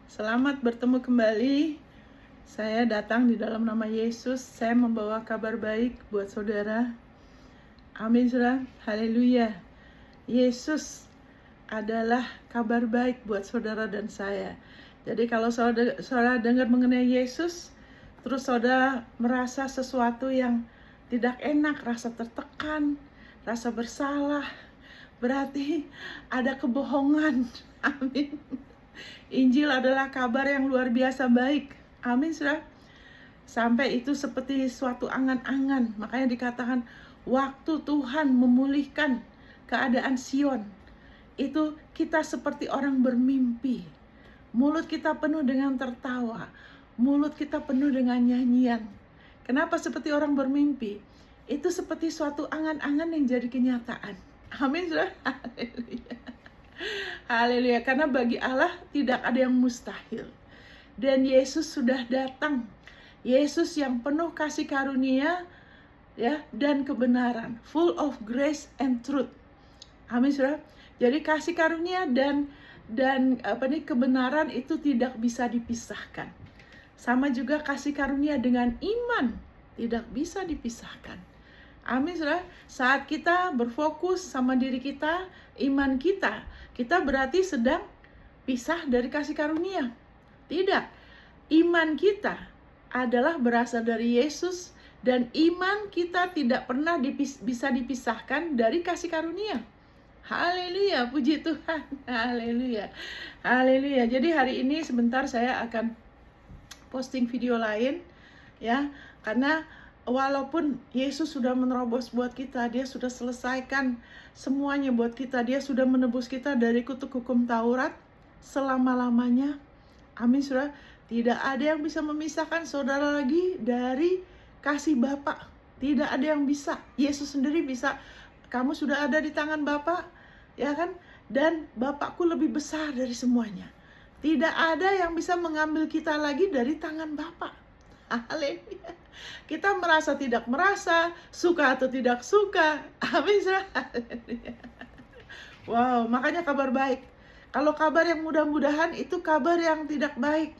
Selamat bertemu kembali. Saya datang di dalam nama Yesus. Saya membawa kabar baik buat saudara. Amin, saudara. Haleluya. Yesus adalah kabar baik buat saudara dan saya. Jadi kalau saudara dengar mengenai Yesus, terus saudara merasa sesuatu yang tidak enak, rasa tertekan, rasa bersalah, berarti ada kebohongan. Amin. Injil adalah kabar yang luar biasa baik. Amin, saudara. Sampai itu seperti suatu angan-angan. Makanya dikatakan waktu Tuhan memulihkan keadaan Sion, itu kita seperti orang bermimpi. Mulut kita penuh dengan tertawa, mulut kita penuh dengan nyanyian. Kenapa seperti orang bermimpi? Itu seperti suatu angan-angan yang jadi kenyataan. Amin, saudara. Haleluya. Haleluya, karena bagi Allah tidak ada yang mustahil. Dan Yesus sudah datang. Yesus yang penuh kasih karunia ya dan kebenaran, full of grace and truth. Amin, saudara. Jadi kasih karunia dan kebenaran itu tidak bisa dipisahkan. Sama juga kasih karunia dengan iman tidak bisa dipisahkan. Amin, saudara. Saat kita berfokus sama diri kita, iman kita berarti sedang pisah dari kasih karunia. Tidak. Iman kita adalah berasal dari Yesus dan iman kita tidak pernah bisa dipisahkan dari kasih karunia. Haleluya, puji Tuhan. Haleluya. Haleluya. Jadi hari ini sebentar saya akan posting video lain ya, karena walaupun Yesus sudah menerobos buat kita, dia sudah selesaikan semuanya buat kita, dia sudah menebus kita dari kutuk hukum Taurat selama-lamanya. Amin, saudara. Tidak ada yang bisa memisahkan saudara lagi dari kasih Bapa. Tidak ada yang bisa. Yesus sendiri bisa. Kamu sudah ada di tangan Bapa, ya kan? Dan Bapakku lebih besar dari semuanya. Tidak ada yang bisa mengambil kita lagi dari tangan Bapa. Haleluya. Kita merasa tidak merasa, suka atau tidak suka. Amin. Haleluya. Wow, makanya kabar baik. Kalau kabar yang mudah-mudahan itu kabar yang tidak baik.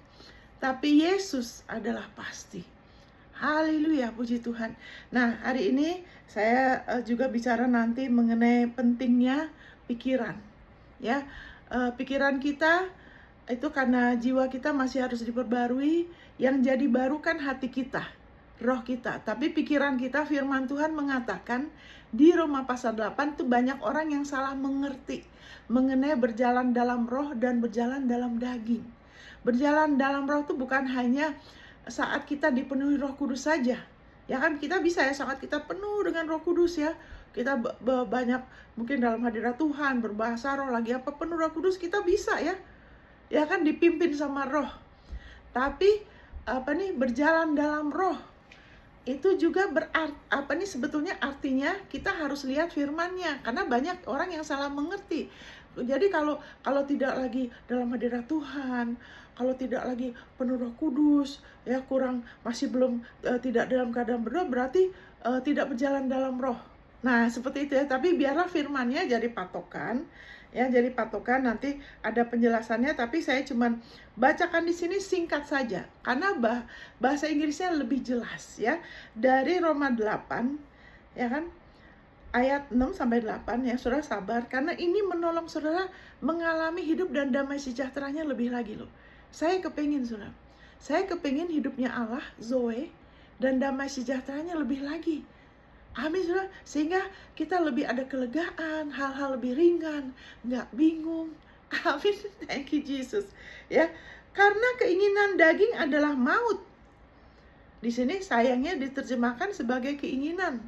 Tapi Yesus adalah pasti. Haleluya, puji Tuhan. Nah, hari ini saya juga bicara nanti mengenai pentingnya pikiran. Ya, pikiran kita itu karena jiwa kita masih harus diperbarui, yang jadi baru kan hati kita, roh kita. Tapi pikiran kita, firman Tuhan mengatakan di Roma pasal 8 itu banyak orang yang salah mengerti mengenai berjalan dalam roh dan berjalan dalam daging. Berjalan dalam roh itu bukan hanya saat kita dipenuhi Roh Kudus saja. Ya kan, kita bisa ya saat kita penuh dengan Roh Kudus ya. Kita banyak mungkin dalam hadirat Tuhan, berbahasa roh, lagi apa penuh Roh Kudus, kita bisa ya. Ya kan, dipimpin sama roh. Tapi berjalan dalam roh itu juga sebetulnya artinya kita harus lihat firman-Nya, karena banyak orang yang salah mengerti. Jadi kalau tidak lagi dalam hadirat Tuhan, kalau tidak lagi penuh Roh Kudus, ya masih belum tidak dalam keadaan berdoa, berarti tidak berjalan dalam roh. Nah, seperti itu ya. Tapi biarlah firman-Nya jadi patokan. Ya, jadi patokan, nanti ada penjelasannya, tapi saya cuman bacakan di sini singkat saja karena bahasa Inggrisnya lebih jelas ya. Dari Roma 8 ya kan, ayat 6 sampai 8 ya. Saudara sabar karena ini menolong saudara mengalami hidup dan damai sejahteranya lebih lagi loh. Saya kepingin saudara, saya kepingin hidupnya Allah, Zoe, dan damai sejahteranya lebih lagi. Amin, saudara. Sehingga kita lebih ada kelegaan, hal-hal lebih ringan, nggak bingung. Amin. Thank you Jesus. Ya, karena keinginan daging adalah maut. Di sini sayangnya diterjemahkan sebagai keinginan.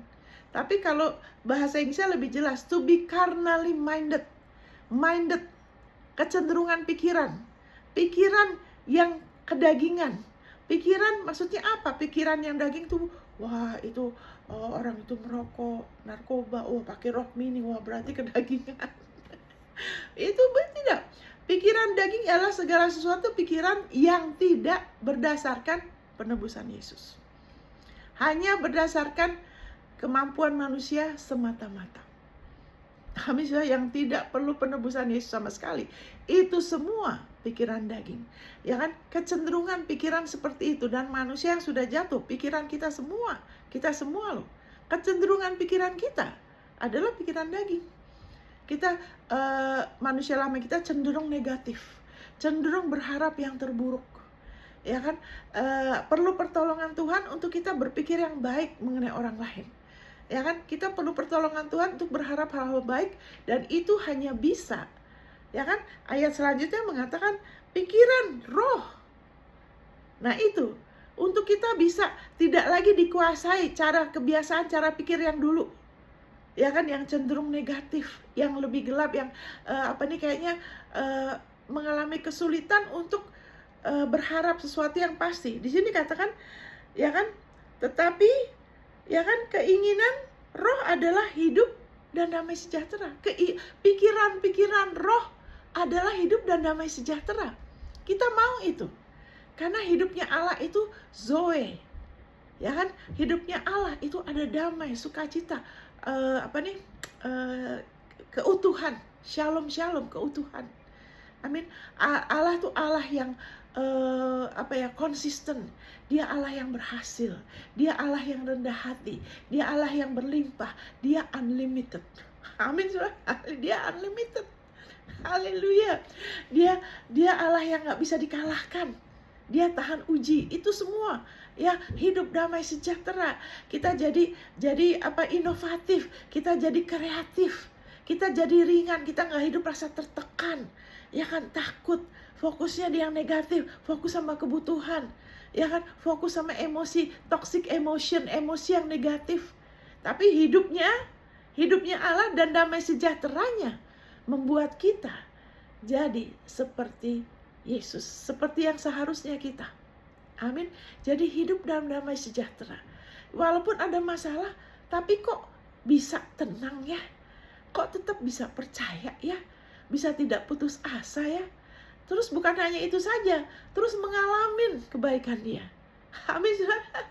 Tapi kalau bahasa Inggrisnya lebih jelas, to be carnally minded. Minded, kecenderungan pikiran. Pikiran yang kedagingan. Pikiran maksudnya apa? Pikiran yang daging tuh, wah itu orang itu merokok, narkoba, pakai rok mini, wah berarti kedagingan. Itu tidak. Pikiran daging adalah segala sesuatu pikiran yang tidak berdasarkan penebusan Yesus. Hanya berdasarkan kemampuan manusia semata-mata. Kami sudah yang tidak perlu penebusan Yesus sama sekali. Itu semua pikiran daging. Ya kan? Kecenderungan pikiran seperti itu. Dan manusia yang sudah jatuh, pikiran kita semua loh. Kecenderungan pikiran kita adalah pikiran daging. Kita manusia lama kita cenderung negatif, cenderung berharap yang terburuk. Ya kan? Perlu pertolongan Tuhan untuk kita berpikir yang baik mengenai orang lain. Ya kan, kita perlu pertolongan Tuhan untuk berharap hal-hal baik, dan itu hanya bisa, ya kan, ayat selanjutnya mengatakan pikiran roh. Nah itu, untuk kita bisa tidak lagi dikuasai kebiasaan cara pikir yang dulu, ya kan, yang cenderung negatif, yang lebih gelap, yang kayaknya mengalami kesulitan untuk berharap sesuatu yang pasti. Di sini katakan, ya kan, tetapi ya kan, keinginan roh adalah hidup dan damai sejahtera. Pikiran-pikiran roh adalah hidup dan damai sejahtera. Kita mau itu. Karena hidupnya Allah itu Zoe. Ya kan? Hidupnya Allah itu ada damai, sukacita, keutuhan. Shalom, keutuhan. Amin. Allah itu Allah yang konsisten. Dia Allah yang berhasil. Dia Allah yang rendah hati. Dia Allah yang berlimpah. Dia unlimited. Amin. Dia unlimited. Haleluya. Dia Allah yang gak bisa dikalahkan. Dia tahan uji. Itu semua ya, hidup damai sejahtera. Kita jadi inovatif. Kita jadi kreatif. Kita jadi ringan. Kita gak hidup rasa tertekan, ya kan, takut, fokusnya di yang negatif, fokus sama kebutuhan, ya kan, fokus sama emosi, toxic emotion, emosi yang negatif. Tapi hidupnya Allah dan damai sejahteranya membuat kita jadi seperti Yesus, seperti yang seharusnya kita. Amin. Jadi hidup dalam damai sejahtera. Walaupun ada masalah, tapi kok bisa tenang ya? Kok tetap bisa percaya ya? Bisa tidak putus asa ya? Terus bukan hanya itu saja, terus mengalami kebaikan dia. Amin.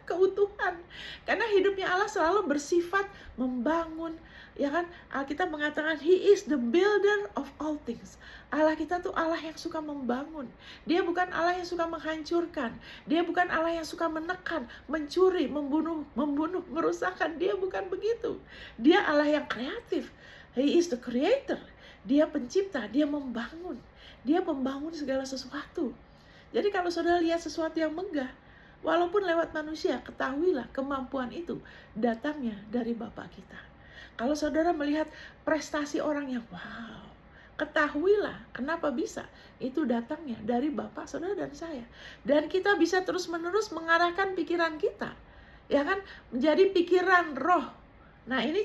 Keutuhan. Karena hidupnya Allah selalu bersifat membangun, ya kan? Alkitab mengatakan He is the builder of all things. Allah kita tuh Allah yang suka membangun. Dia bukan Allah yang suka menghancurkan. Dia bukan Allah yang suka menekan, mencuri, membunuh, merusakkan. Dia bukan begitu. Dia Allah yang kreatif. He is the creator. Dia pencipta, dia membangun. Dia membangun segala sesuatu. Jadi kalau saudara lihat sesuatu yang megah, walaupun lewat manusia, ketahuilah kemampuan itu datangnya dari Bapa kita. Kalau saudara melihat prestasi orang yang wow, ketahuilah kenapa bisa. Itu datangnya dari Bapa, saudara, dan saya. Dan kita bisa terus-menerus mengarahkan pikiran kita, ya kan, menjadi pikiran roh. Nah ini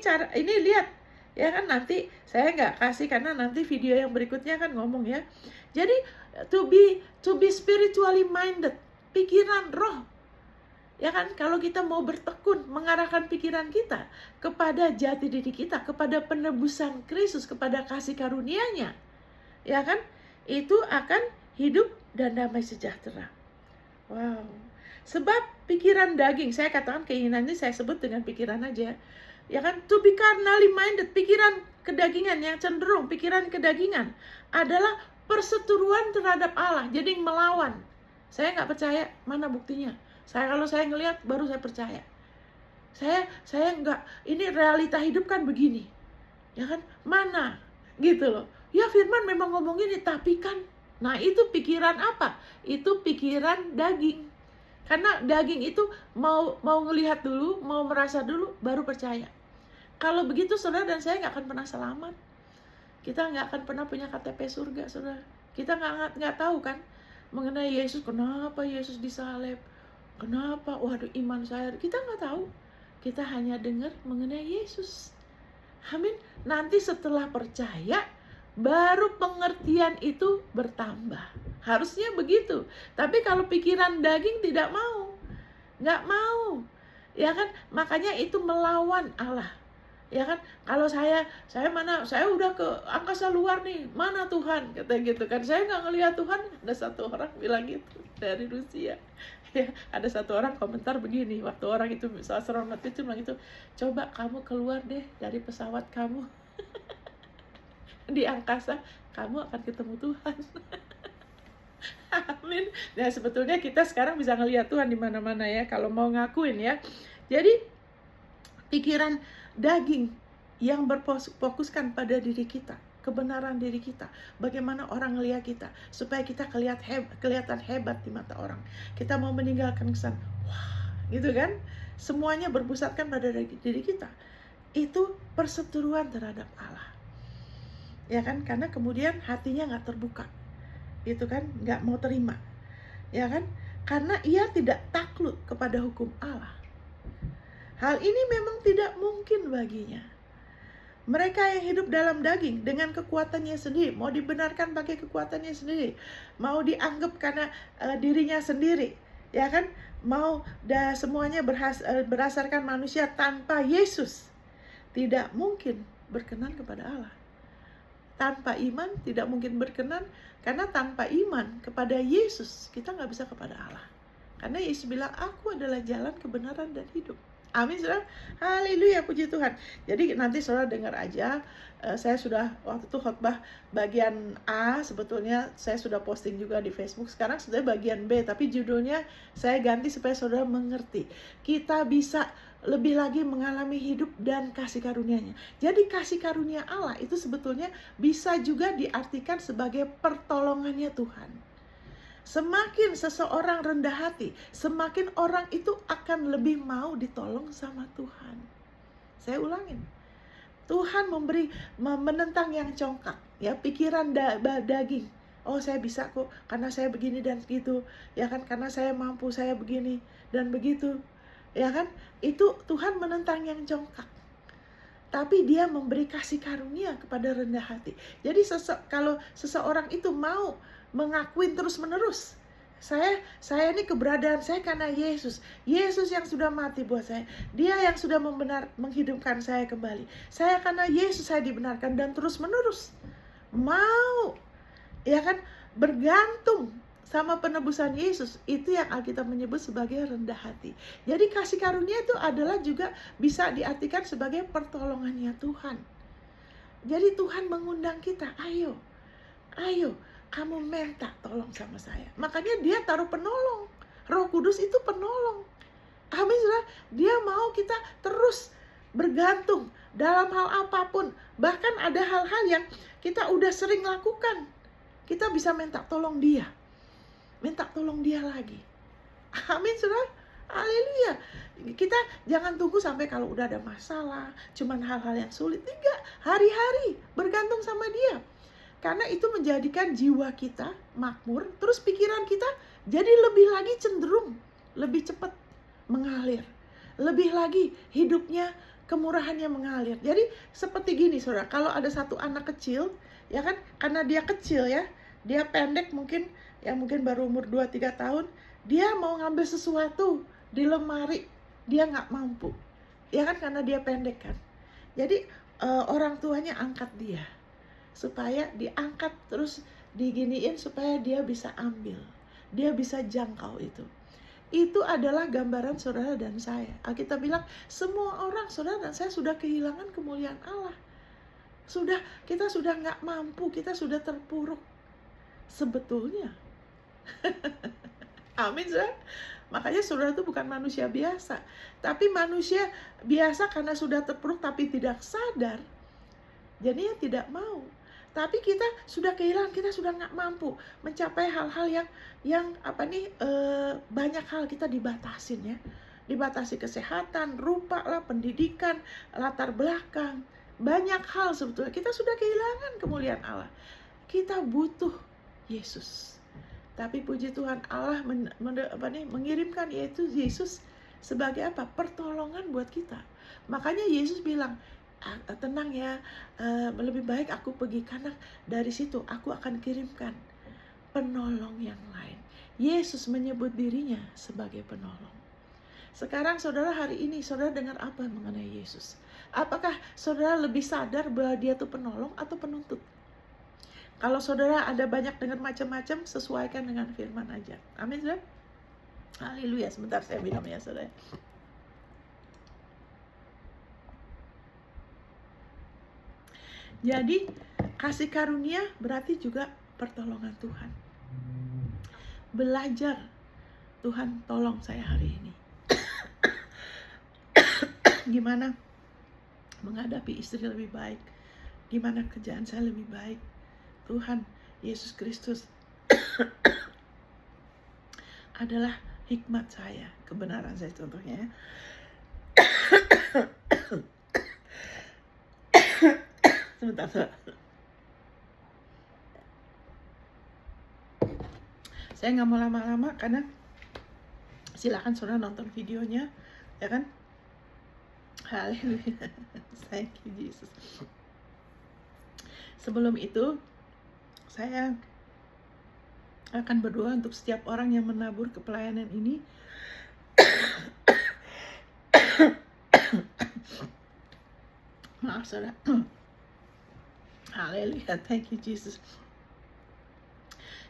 lihat. Ya kan, nanti saya nggak kasih karena nanti video yang berikutnya kan ngomong ya. Jadi to be spiritually minded, pikiran roh. Ya kan, kalau kita mau bertekun mengarahkan pikiran kita kepada jati diri kita, kepada penebusan Kristus, kepada kasih karunia-Nya, ya kan, itu akan hidup dan damai sejahtera. Wow. Sebab pikiran daging, saya katakan keinginan ini saya sebut dengan pikiran aja. Ya kan, to be carnally minded, pikiran kedagingan yang cenderung, pikiran kedagingan adalah perseteruan terhadap Allah, jadi melawan. Saya nggak percaya, mana buktinya? Kalau saya ngelihat baru saya percaya. Saya nggak, ini realita hidup kan begini, ya kan? Mana? Gitu loh. Ya firman memang ngomong ini, tapi kan, nah itu pikiran apa? Itu pikiran daging. Karena daging itu mau ngelihat dulu, mau merasa dulu, baru percaya. Kalau begitu saudara dan saya nggak akan pernah selamat. Kita nggak akan pernah punya KTP surga, saudara. Kita nggak tahu kan mengenai Yesus. Kenapa Yesus disalib? Kenapa? Waduh, iman saya. Kita nggak tahu. Kita hanya dengar mengenai Yesus. Amin. Nanti setelah percaya, baru pengertian itu bertambah. Harusnya begitu. Tapi kalau pikiran daging tidak mau, nggak mau, ya kan? Makanya itu melawan Allah. Ya kan, kalau saya udah ke angkasa luar nih, mana Tuhan, kata gitu kan. Saya nggak ngelihat Tuhan. Ada satu orang bilang gitu dari Rusia ya, ada satu orang komentar begini, waktu orang itu astronot itu bilang itu, coba kamu keluar deh dari pesawat kamu di angkasa, kamu akan ketemu Tuhan. Amin. Nah, sebetulnya kita sekarang bisa ngelihat Tuhan di mana-mana ya, kalau mau ngakuin ya. Jadi pikiran daging yang berfokuskan pada diri kita, kebenaran diri kita, bagaimana orang ngelihat kita, supaya kita kelihatan hebat di mata orang. Kita mau meninggalkan kesan, wah, gitu kan? Semuanya berpusatkan pada diri kita. Itu perseteruan terhadap Allah, ya kan? Karena kemudian hatinya nggak terbuka, gitu kan? Nggak mau terima, ya kan? Karena ia tidak takluk kepada hukum Allah. Hal ini memang tidak mungkin baginya. Mereka yang hidup dalam daging dengan kekuatannya sendiri, mau dibenarkan pakai kekuatannya sendiri, mau dianggap karena dirinya sendiri, ya kan? Mau semuanya berdasarkan manusia tanpa Yesus, tidak mungkin berkenan kepada Allah. Tanpa iman tidak mungkin berkenan, karena tanpa iman kepada Yesus kita nggak bisa kepada Allah. Karena Yesus bilang, aku adalah jalan, kebenaran, dan hidup. Amin, saudara. Haleluya, puji Tuhan. Jadi nanti saudara dengar aja, saya sudah waktu itu khotbah bagian A, sebetulnya saya sudah posting juga di Facebook. Sekarang sudah bagian B, tapi judulnya saya ganti supaya saudara mengerti. Kita bisa lebih lagi mengalami hidup dan kasih karunia-Nya. Jadi kasih karunia Allah itu sebetulnya bisa juga diartikan sebagai pertolongannya Tuhan. Semakin seseorang rendah hati, semakin orang itu akan lebih mau ditolong sama Tuhan. Saya ulangin, Tuhan menentang yang congkak, ya, pikiran daging. Oh, saya bisa kok, karena saya begini dan begitu, ya kan? Karena saya mampu, saya begini dan begitu, ya kan? Itu Tuhan menentang yang congkak. Tapi Dia memberi kasih karunia kepada rendah hati. Jadi kalau seseorang itu mau mengakuin terus-menerus, saya ini keberadaan saya karena Yesus. Yesus yang sudah mati buat saya. Dia yang sudah menghidupkan saya kembali. Saya karena Yesus saya dibenarkan, dan terus-menerus mau, ya kan, bergantung sama penebusan Yesus. Itu yang Alkitab menyebut sebagai rendah hati. Jadi kasih karunia itu adalah juga bisa diartikan sebagai pertolongannya Tuhan. Jadi Tuhan mengundang kita, ayo kamu minta tolong sama saya. Makanya Dia taruh penolong. Roh Kudus itu penolong. Amin, saudara. Dia mau kita terus bergantung dalam hal apapun. Bahkan ada hal-hal yang kita udah sering lakukan, kita bisa minta tolong Dia. Minta tolong Dia lagi. Amin, saudara. Haleluya. Kita jangan tunggu sampai kalau udah ada masalah, cuman hal-hal yang sulit. Tidak, hari-hari bergantung sama Dia. Karena itu menjadikan jiwa kita makmur, terus pikiran kita jadi lebih lagi cenderung, lebih cepat mengalir. Lebih lagi hidupnya, kemurahannya mengalir. Jadi seperti gini, saudara, kalau ada satu anak kecil, ya kan, karena dia kecil ya, dia pendek mungkin, ya mungkin baru umur 2-3 tahun, dia mau ngambil sesuatu di lemari, dia nggak mampu, ya kan, karena dia pendek kan. Jadi orang tuanya angkat dia, supaya diangkat terus diginiin supaya dia bisa ambil, dia bisa jangkau itu. Itu adalah gambaran saudara dan saya. Alkitab bilang semua orang, saudara dan saya, sudah kehilangan kemuliaan Allah. Kita sudah nggak mampu, kita sudah terpuruk sebetulnya. Amin, saudara. Makanya saudara itu bukan manusia biasa, tapi manusia biasa karena sudah terpuruk tapi tidak sadar, jadinya tidak mau. Tapi kita sudah kehilangan, kita sudah nggak mampu mencapai hal-hal yang banyak hal kita dibatasin ya. Dibatasi kesehatan, rupa lah, pendidikan, latar belakang. Banyak hal sebetulnya kita sudah kehilangan kemuliaan Allah. Kita butuh Yesus. Tapi puji Tuhan, Allah mengirimkan yaitu Yesus sebagai apa? Pertolongan buat kita. Makanya Yesus bilang, tenang ya, lebih baik aku pergi, karena dari situ aku akan kirimkan penolong yang lain. Yesus menyebut dirinya sebagai penolong. Sekarang saudara, hari ini saudara dengar apa mengenai Yesus? Apakah saudara lebih sadar bahwa Dia itu penolong atau penuntut? Kalau saudara ada banyak dengar macam-macam, sesuaikan dengan firman aja. Amin, saudara. Haleluya. Sebentar saya bilang ya, saudara. Jadi Kasih karunia berarti juga pertolongan Tuhan. Belajar, Tuhan tolong saya hari ini. Gimana menghadapi istri lebih baik, gimana kerjaan saya lebih baik. Tuhan Yesus Kristus adalah hikmat saya, kebenaran saya contohnya ya. Sebentar. Saya nggak mau lama-lama karena silakan saudara nonton videonya, ya kan? Haleluya. Thank you Jesus. Sebelum itu, saya akan berdoa untuk setiap orang yang menabur ke pelayanan ini. Maaf saudara. Haleluya, thank you Jesus.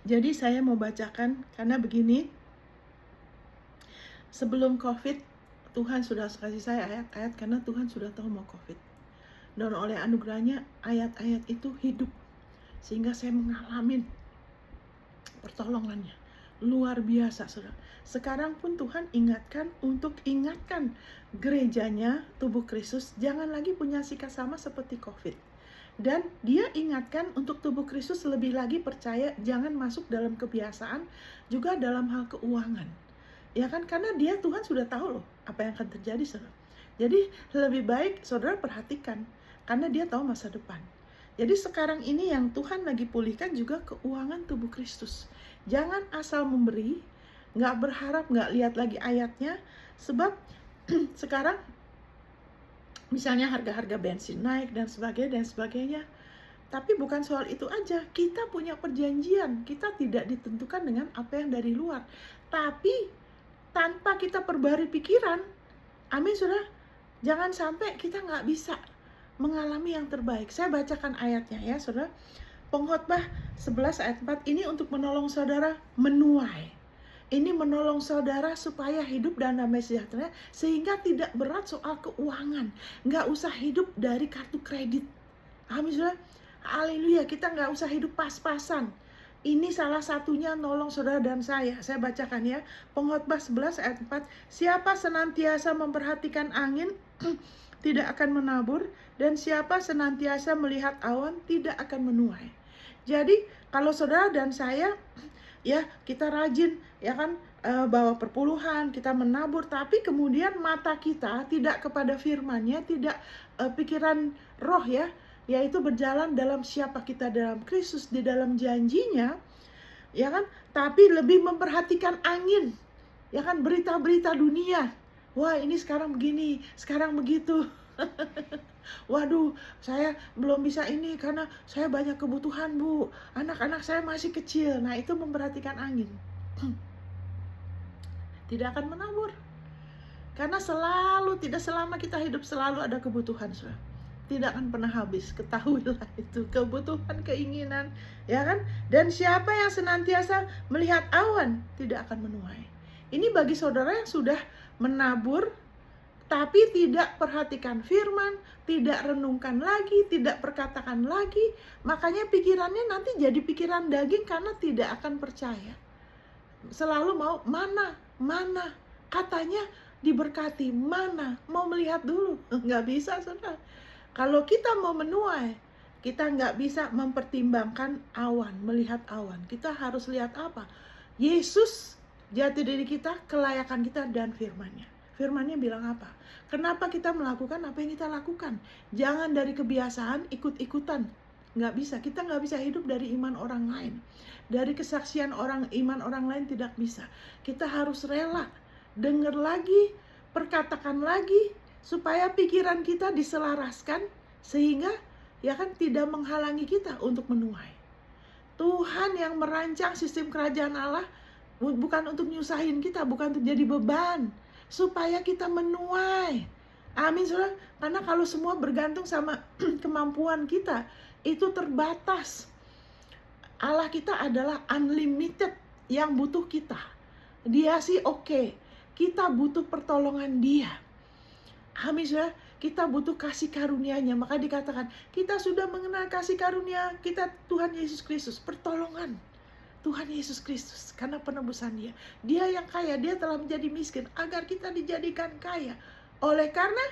Jadi saya mau bacakan, karena begini, sebelum COVID, Tuhan sudah kasih saya ayat-ayat, karena Tuhan sudah tahu mau COVID. Dan oleh anugerahnya, ayat-ayat itu hidup. Sehingga saya mengalami pertolongannya. Luar biasa, saudara. Sekarang pun Tuhan ingatkan untuk ingatkan gerejanya, tubuh Kristus, jangan lagi punya sikap sama seperti COVID. Dan dia ingatkan untuk tubuh Kristus lebih lagi percaya, jangan masuk dalam kebiasaan, juga dalam hal keuangan. Ya kan, karena dia Tuhan sudah tahu loh apa yang akan terjadi, saudara. Jadi lebih baik saudara perhatikan, karena dia tahu masa depan. Jadi sekarang ini yang Tuhan lagi pulihkan juga keuangan tubuh Kristus. Jangan asal memberi, nggak berharap, nggak lihat lagi ayatnya, sebab sekarang misalnya harga-harga bensin naik dan sebagainya. Tapi bukan soal itu aja, kita punya perjanjian, kita tidak ditentukan dengan apa yang dari luar. Tapi tanpa kita perbarui pikiran, amin saudara, jangan sampai kita nggak bisa mengalami yang terbaik. Saya bacakan ayatnya ya saudara. Pengkhotbah 11 ayat 4, ini untuk menolong saudara menuai. Ini menolong saudara supaya hidup dan damai sejahtera, sehingga tidak berat soal keuangan. Nggak usah hidup dari kartu kredit. Amin saudara. Haleluya, kita nggak usah hidup pas-pasan. Ini salah satunya nolong saudara dan saya. Saya bacakan ya. Pengkhotbah 11 ayat 4. Siapa senantiasa memperhatikan angin tidak akan menabur, dan siapa senantiasa melihat awan tidak akan menuai. Jadi kalau saudara dan saya ya kita rajin ya kan bawa perpuluhan, kita menabur, tapi kemudian mata kita tidak kepada firman-Nya, tidak pikiran roh ya, yaitu berjalan dalam siapa kita dalam Kristus, di dalam janjinya, ya kan, tapi lebih memperhatikan angin, ya kan, berita-berita dunia. Wah ini sekarang begini, sekarang begitu. Waduh, saya belum bisa ini karena saya banyak kebutuhan bu, anak-anak saya masih kecil. Nah itu memperhatikan angin. Tidak akan menabur. Karena tidak selama kita hidup selalu ada kebutuhan, saudara. Tidak akan pernah habis, ketahuilah itu, kebutuhan, keinginan, ya kan? Dan siapa yang senantiasa melihat awan tidak akan menuai. Ini bagi saudara yang sudah menabur tapi tidak perhatikan firman, tidak renungkan lagi, tidak perkatakan lagi, makanya pikirannya nanti jadi pikiran daging karena tidak akan percaya. Selalu mau mana, katanya diberkati, mana, mau melihat dulu, nggak bisa saudara. Kalau kita mau menuai, kita nggak bisa mempertimbangkan awan, melihat awan. Kita harus lihat apa? Yesus, jati diri kita, kelayakan kita, dan firman-Nya. Firman-Nya bilang apa? Kenapa kita melakukan apa yang kita lakukan? Jangan dari kebiasaan ikut-ikutan. Nggak bisa. Kita nggak bisa hidup dari iman orang lain. Dari kesaksian iman orang lain tidak bisa. Kita harus rela. Dengar lagi, perkatakan lagi, supaya pikiran kita diselaraskan, sehingga ya kan tidak menghalangi kita untuk menuai. Tuhan yang merancang sistem kerajaan Allah bukan untuk nyusahin kita, bukan untuk jadi beban, supaya kita menuai. Amin saudara. Karena kalau semua bergantung sama kemampuan kita, itu terbatas. Allah kita adalah unlimited, yang butuh kita. Dia sih oke. Kita butuh pertolongan Dia. Amin saudara. Kita butuh kasih karunia-Nya. Maka dikatakan, kita sudah mengenal kasih karunia kita Tuhan Yesus Kristus, pertolongan Tuhan Yesus Kristus karena penebusan Dia. Dia yang kaya, Dia telah menjadi miskin agar kita dijadikan kaya. Oleh karena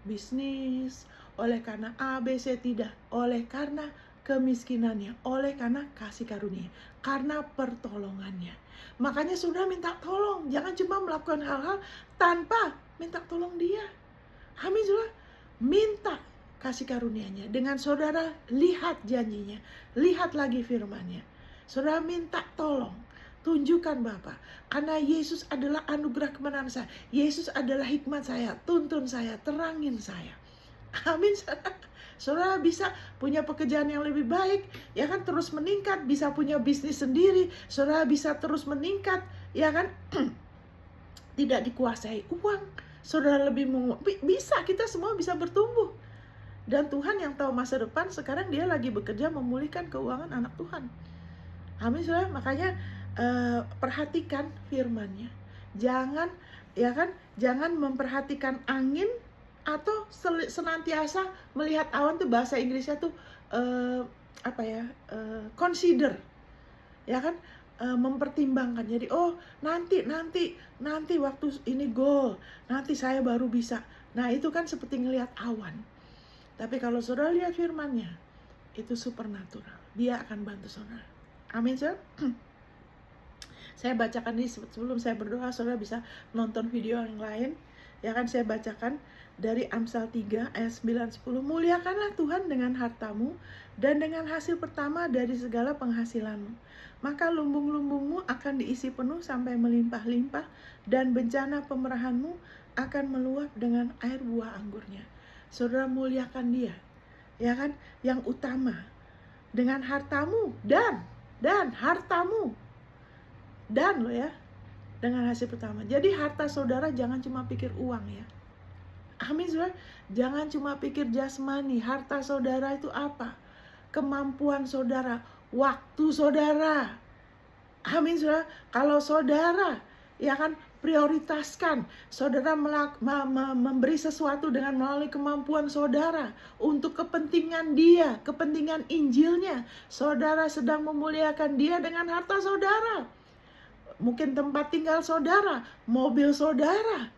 bisnis, oleh karena ABC, tidak, oleh karena kemiskinannya, oleh karena kasih karunia, karena pertolongannya. Makanya saudara minta tolong, jangan cuma melakukan hal-hal tanpa minta tolong Dia. Amin saudara, minta kasih karunia-Nya. Dengan saudara lihat janjinya, lihat lagi firman-Nya. Saudara minta tolong, tunjukkan Bapa, karena Yesus adalah anugerah kemenangan saya, Yesus adalah hikmat saya, tuntun saya, terangin saya. Amin saudara. Saudara bisa punya pekerjaan yang lebih baik, ya kan, terus meningkat, bisa punya bisnis sendiri, saudara bisa terus meningkat, ya kan, tidak dikuasai uang, saudara lebih bisa, kita semua bisa bertumbuh. Dan Tuhan yang tahu masa depan, sekarang Dia lagi bekerja memulihkan keuangan anak Tuhan. Amin saudara, makanya perhatikan firman-Nya. Jangan, ya kan, jangan memperhatikan angin atau senantiasa melihat awan. Tuh bahasa Inggrisnya tuh consider, ya kan, mempertimbangkan. Jadi nanti waktu ini goal, nanti saya baru bisa. Nah itu kan seperti ngelihat awan. Tapi kalau saudara lihat firman-Nya, itu supernatural. Dia akan bantu saudara. Amin saudara. Saya bacakan ini sebelum saya berdoa, saudara bisa nonton video yang lain. Ya kan, saya bacakan dari Amsal 3 ayat 9-10. Muliakanlah Tuhan dengan hartamu dan dengan hasil pertama dari segala penghasilanmu. Maka lumbung-lumbungmu akan diisi penuh sampai melimpah-limpah, dan bencana pemerahanmu akan meluap dengan air buah anggurnya. Saudara muliakan Dia, ya kan, yang utama dengan hartamu dan hartamu dan lo ya, dengan hasil pertama. Jadi harta saudara jangan cuma pikir uang ya. Amin saudara. Jangan cuma pikir jasmani. Harta saudara itu apa? Kemampuan saudara, waktu saudara. Amin saudara. Kalau saudara, ya kan, prioritaskan, saudara memberi sesuatu dengan melalui kemampuan saudara untuk kepentingan Dia, kepentingan Injilnya, saudara sedang memuliakan Dia dengan harta saudara. Mungkin tempat tinggal saudara, mobil saudara,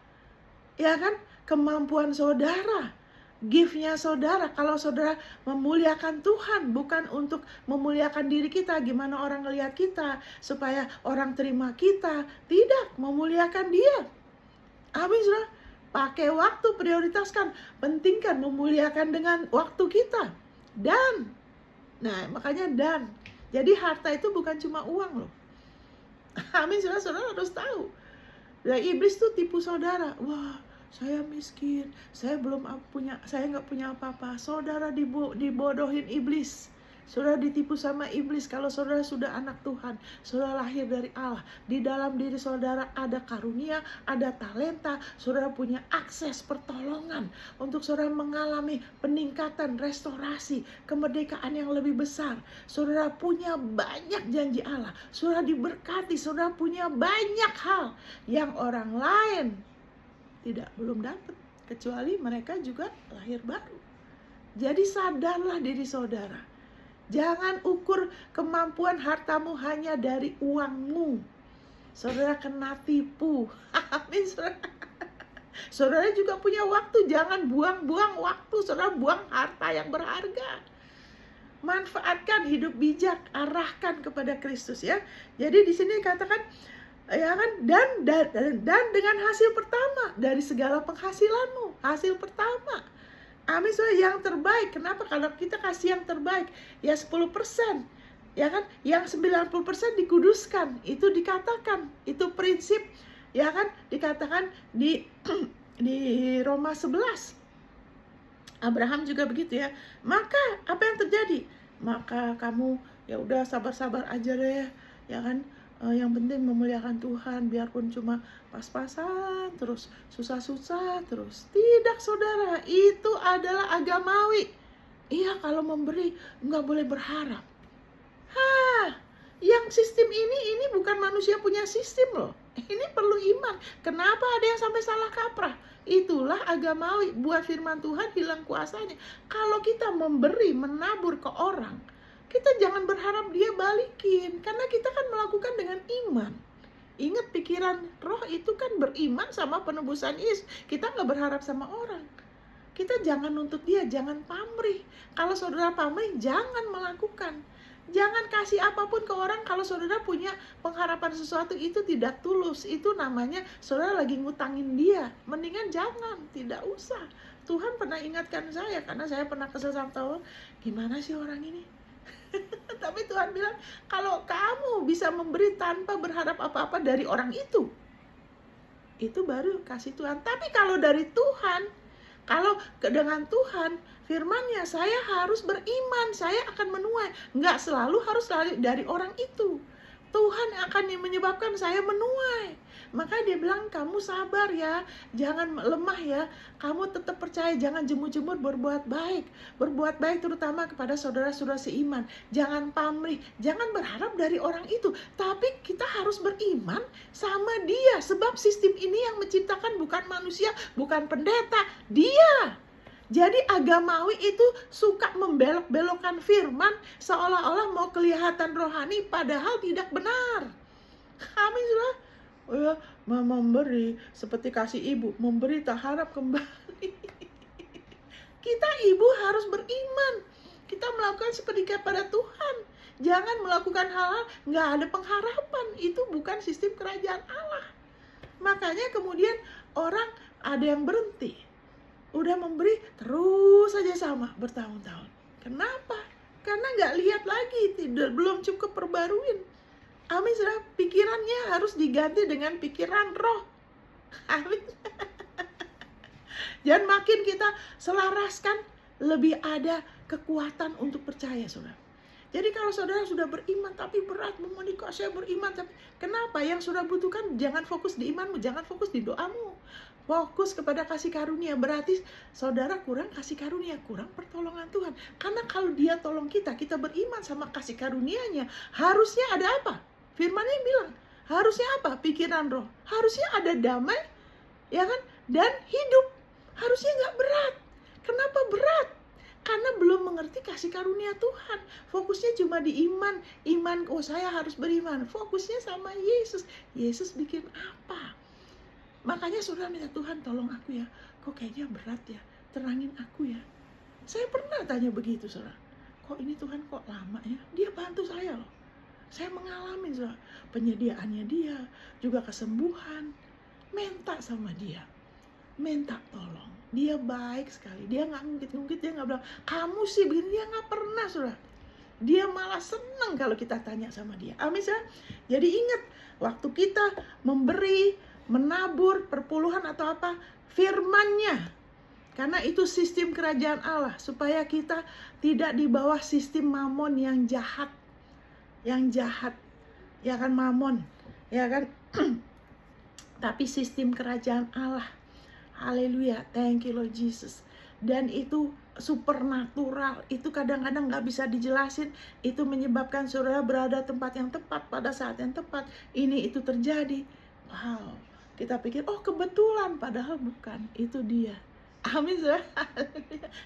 ya kan, kemampuan saudara, gift-nya saudara. Kalau saudara memuliakan Tuhan, bukan untuk memuliakan diri kita, gimana orang ngelihat kita, supaya orang terima kita, tidak, memuliakan Dia. Amin saudara. Pakai waktu, prioritaskan, pentingkan, memuliakan dengan waktu kita. Makanya jadi harta itu bukan cuma uang loh. Amin saudara, saudara harus tahu. Nah, iblis tuh tipu saudara. Wah, saya miskin, saya nggak punya apa-apa. Saudara dibodohin iblis. Saudara ditipu sama iblis. Kalau saudara sudah anak Tuhan, saudara lahir dari Allah, di dalam diri saudara ada karunia, ada talenta, saudara punya akses pertolongan untuk saudara mengalami peningkatan, restorasi, kemerdekaan yang lebih besar. Saudara punya banyak janji Allah, saudara diberkati, saudara punya banyak hal yang orang lain belum dapat, kecuali mereka juga lahir baru. Jadi sadarlah diri saudara. Jangan ukur kemampuan hartamu hanya dari uangmu. Saudara kena tipu. Amin saudara. Saudara juga punya waktu. Jangan buang-buang waktu. Saudara buang harta yang berharga. Manfaatkan hidup bijak. Arahkan kepada Kristus ya. Jadi di sini dikatakan, ya kan, dan dengan hasil pertama dari segala penghasilanmu. Hasil pertama. Amin saudara, yang terbaik. Kenapa? Kalau kita kasih yang terbaik, ya 10%, ya kan, yang 90% dikuduskan. Itu dikatakan, itu prinsip, ya kan, dikatakan di Roma 11. Abraham juga begitu ya. Maka apa yang terjadi? Maka kamu ya udah sabar-sabar aja deh, ya kan. Yang penting memuliakan Tuhan, biarpun cuma pas-pasan terus, susah-susah terus. Tidak saudara, itu adalah agamawi. Iya, kalau memberi nggak boleh berharap. Yang sistem ini bukan manusia punya sistem loh. Ini perlu iman. Kenapa ada yang sampai salah kaprah? Itulah agamawi. Buat firman Tuhan hilang kuasanya. Kalau kita memberi, menabur ke orang, kita jangan berharap dia balikin. Karena kita kan melakukan dengan iman. Ingat, pikiran roh itu kan beriman sama penebusan Yesus. Kita nggak berharap sama orang. Kita jangan nuntut dia, jangan pamrih. Kalau saudara pamrih, jangan melakukan. Jangan kasih apapun ke orang kalau saudara punya pengharapan sesuatu itu tidak tulus. Itu namanya saudara lagi ngutangin dia. Mendingan jangan, tidak usah. Tuhan pernah ingatkan saya, karena saya pernah kesel sama Tuhan. Gimana sih orang ini? Tapi Tuhan bilang, kalau kamu bisa memberi tanpa berharap apa-apa dari orang itu baru kasih Tuhan. Tapi kalau dari Tuhan, kalau dengan Tuhan, firman-Nya, saya harus beriman, saya akan menuai. Nggak selalu harus dari orang itu. Tuhan akan menyebabkan saya menuai. Maka dia bilang, kamu sabar ya, jangan lemah ya, kamu tetap percaya, jangan jemur-jemur berbuat baik. Berbuat baik terutama kepada saudara-saudara seiman. Jangan pamrih, jangan berharap dari orang itu. Tapi kita harus beriman sama dia. Sebab sistem ini yang menciptakan bukan manusia, bukan pendeta, dia. Jadi agamawi itu suka membelok-belokkan firman seolah-olah mau kelihatan rohani, padahal tidak benar. Kami sudah memberi seperti kasih ibu, memberi tak harap kembali. Kita ibu harus beriman. Kita melakukan seperti kepada Tuhan. Jangan melakukan hal-hal nggak ada pengharapan. Itu bukan sistem kerajaan Allah. Makanya kemudian orang ada yang berhenti. Udah memberi terus saja sama bertahun-tahun. Kenapa? Karena nggak lihat lagi, belum cukup perbaruin. Amin, saudara. Pikirannya harus diganti dengan pikiran roh. Amin. Dan makin kita selaraskan, lebih ada kekuatan untuk percaya, saudara. Jadi kalau saudara sudah beriman tapi berat, kok saya beriman tapi kenapa? Yang saudara butuhkan jangan fokus di imanmu, jangan fokus di doamu. Fokus kepada kasih karunia. Berarti saudara kurang kasih karunia, kurang pertolongan Tuhan. Karena kalau dia tolong kita, kita beriman sama kasih karunianya, harusnya ada apa? Firman-Nya bilang, harusnya apa? Pikiran roh. Harusnya ada damai, ya kan? Dan hidup. Harusnya nggak berat. Kenapa berat? Karena belum mengerti kasih karunia Tuhan. Fokusnya cuma di iman. Iman, oh saya harus beriman. Fokusnya sama Yesus. Yesus bikin apa? Makanya saudara minta, Tuhan tolong aku ya. Kok kayaknya berat ya? Terangin aku ya. Saya pernah tanya begitu, saudara. Kok ini Tuhan kok lama ya? Dia bantu saya loh. Saya mengalami, saudara, penyediaannya dia, juga kesembuhan. Minta sama dia. Minta tolong. Dia baik sekali. Dia nggak ngungkit-ngungkit, dia nggak bilang, kamu sih begini. Dia nggak pernah, saudara. Dia malah senang kalau kita tanya sama dia. Amin, saudara. Jadi ingat, waktu kita memberi, menabur, perpuluhan atau apa, firman-Nya. Karena itu sistem kerajaan Allah, supaya kita tidak di bawah sistem mamon yang jahat. Yang jahat, ya kan, mamon, ya kan. Tapi sistem kerajaan Allah. Haleluya, thank you Lord Jesus. Dan itu supernatural, itu kadang-kadang gak bisa dijelasin. Itu menyebabkan saudara berada tempat yang tepat pada saat yang tepat. Ini itu terjadi. Wow, kita pikir, oh kebetulan, padahal bukan, itu dia. Amin, saudara.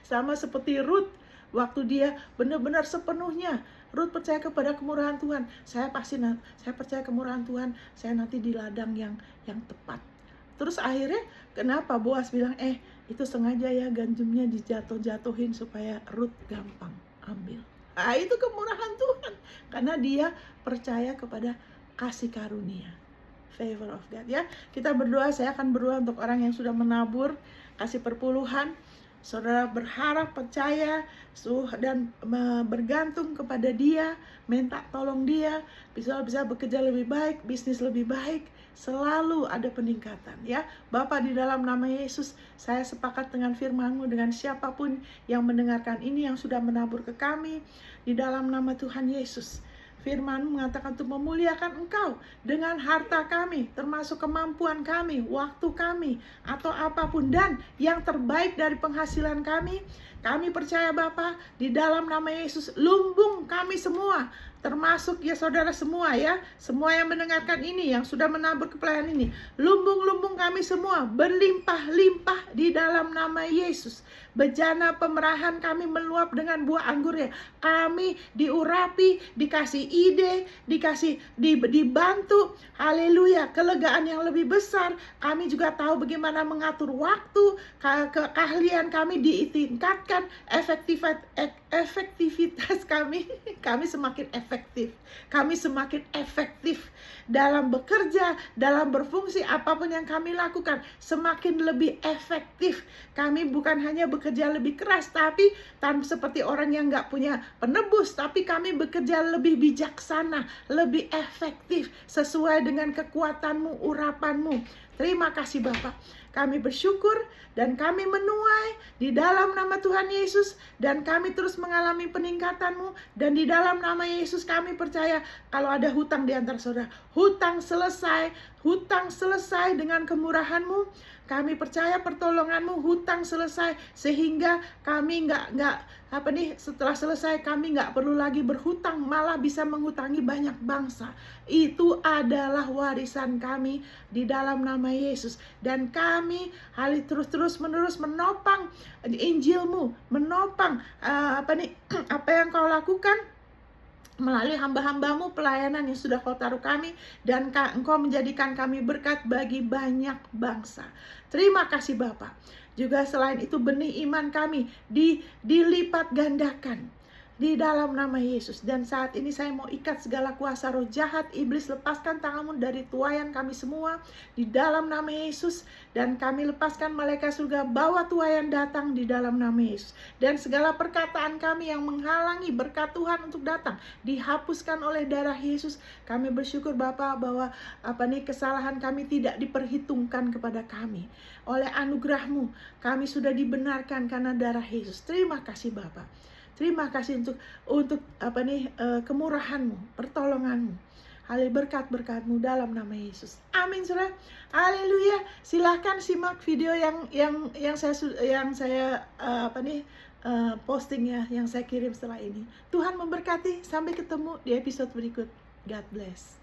Sama seperti Ruth, waktu dia benar-benar sepenuhnya, Ruth percaya kepada kemurahan Tuhan. Saya percaya kemurahan Tuhan, saya nanti di ladang yang tepat. Terus akhirnya, kenapa Boas bilang, itu sengaja ya ganjemnya dijatuh-jatuhin supaya Ruth gampang ambil. Itu kemurahan Tuhan, karena dia percaya kepada kasih karunia. Favor of God, ya. Kita berdoa, saya akan berdoa untuk orang yang sudah menabur, kasih perpuluhan. Saudara berharap, percaya, dan bergantung kepada dia, minta tolong dia, bisa bekerja lebih baik, bisnis lebih baik, selalu ada peningkatan, ya. Bapa, di dalam nama Yesus, saya sepakat dengan firman-Mu, dengan siapapun yang mendengarkan ini, yang sudah menabur ke kami, di dalam nama Tuhan Yesus. Firman mengatakan untuk memuliakan Engkau dengan harta kami, termasuk kemampuan kami, waktu kami, atau apapun. Dan yang terbaik dari penghasilan kami percaya Bapa, di dalam nama Yesus, lumbung kami semua. termasuk ya saudara semua ya, semua yang mendengarkan ini, yang sudah menabur ke pelayanan ini, lumbung-lumbung kami semua berlimpah-limpah di dalam nama Yesus. Bejana pemerahan kami meluap dengan buah anggurnya. Kami diurapi, dikasih ide, dibantu, haleluya, kelegaan yang lebih besar. Kami juga tahu bagaimana mengatur waktu, keahlian kami ditingkatkan, efektivitas kami semakin efektif. Kami semakin efektif dalam bekerja, dalam berfungsi, apapun yang kami lakukan semakin lebih efektif. Kami bukan hanya bekerja lebih keras, tapi seperti orang yang nggak punya penebus, tapi kami bekerja lebih bijaksana, lebih efektif, sesuai dengan kekuatanmu, urapanmu. Terima kasih Bapak. Kami bersyukur dan kami menuai di dalam nama Tuhan Yesus, dan kami terus mengalami peningkatan-Mu, dan di dalam nama Yesus kami percaya kalau ada hutang di antara saudara, hutang selesai dengan kemurahan-Mu. Kami percaya pertolongan-Mu, hutang selesai, sehingga kami setelah selesai kami nggak perlu lagi berhutang, malah bisa menghutangi banyak bangsa. Itu adalah warisan kami di dalam nama Yesus, dan kami terus menerus menopang Injil-Mu, menopang apa yang Kau lakukan melalui hamba-hambamu, pelayanan yang sudah Kau taruh kami, dan Engkau menjadikan kami berkat bagi banyak bangsa. Terima kasih Bapak. Juga selain itu benih iman kami dilipat gandakan di dalam nama Yesus. Dan saat ini saya mau ikat segala kuasa roh jahat, iblis, lepaskan tanganmu dari tuayan kami semua di dalam nama Yesus. Dan kami lepaskan malaikat surga, bawa tuayan datang di dalam nama Yesus. Dan segala perkataan kami yang menghalangi berkat Tuhan untuk datang dihapuskan oleh darah Yesus. Kami bersyukur Bapa bahwa kesalahan kami tidak diperhitungkan kepada kami. Oleh anugerah-Mu kami sudah dibenarkan karena darah Yesus. Terima kasih Bapa. Terima kasih untuk kemurahan-Mu, pertolongan-Mu. Berkat-berkat-Mu dalam nama Yesus. Amin, saudara. Haleluya. Silakan simak video yang saya posting ya, yang saya kirim setelah ini. Tuhan memberkati. Sampai ketemu di episode berikut. God bless.